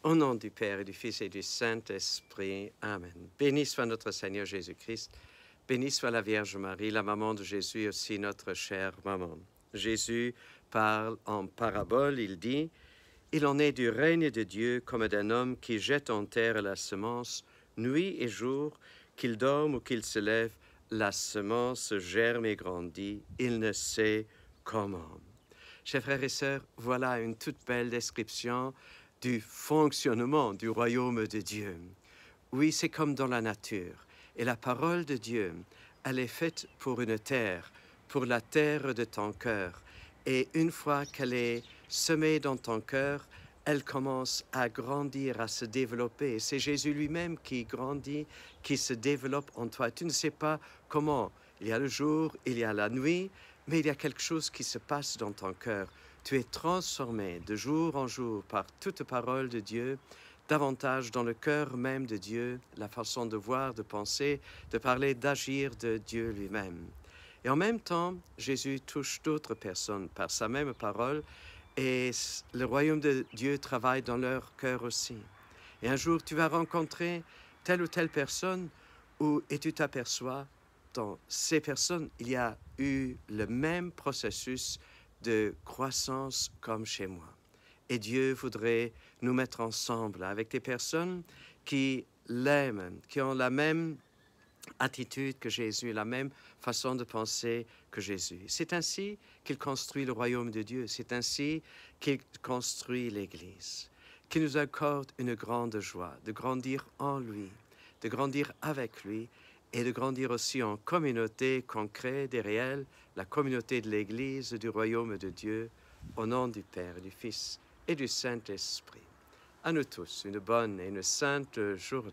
Au nom du Père et du Fils et du Saint-Esprit. Amen. Béni soit notre Seigneur Jésus-Christ. Béni soit la Vierge Marie, la maman de Jésus et aussi notre chère maman. Jésus parle en parabole, il dit « Il en est du règne de Dieu comme d'un homme qui jette en terre la semence, nuit et jour, qu'il dorme ou qu'il se lève, la semence germe et grandit, il ne sait comment. » Chers frères et sœurs, voilà une toute belle description du fonctionnement du royaume de Dieu. Oui, c'est comme dans la nature. Et la parole de Dieu, elle est faite pour une terre, pour la terre de ton cœur. Et une fois qu'elle est semée dans ton cœur, elle commence à grandir, à se développer. C'est Jésus lui-même qui grandit, qui se développe en toi. Tu ne sais pas comment. Il y a le jour, il y a la nuit, mais il y a quelque chose qui se passe dans ton cœur. Tu es transformé de jour en jour par toute parole de Dieu, davantage dans le cœur même de Dieu, la façon de voir, de penser, de parler, d'agir de Dieu lui-même. Et en même temps, Jésus touche d'autres personnes par sa même parole et le royaume de Dieu travaille dans leur cœur aussi. Et un jour, tu vas rencontrer telle ou telle personne et tu t'aperçois dans ces personnes, il y a eu le même processus de croissance comme chez moi. Et Dieu voudrait nous mettre ensemble avec des personnes qui l'aiment, qui ont la même attitude que Jésus, la même façon de penser que Jésus. C'est ainsi qu'il construit le royaume de Dieu. C'est ainsi qu'il construit l'Église, qu'il nous accorde une grande joie de grandir en lui, de grandir avec lui et de grandir aussi en communauté concrète et réelle, la communauté de l'Église du royaume de Dieu, au nom du Père, du Fils et du Saint-Esprit. À nous tous, une bonne et une sainte journée.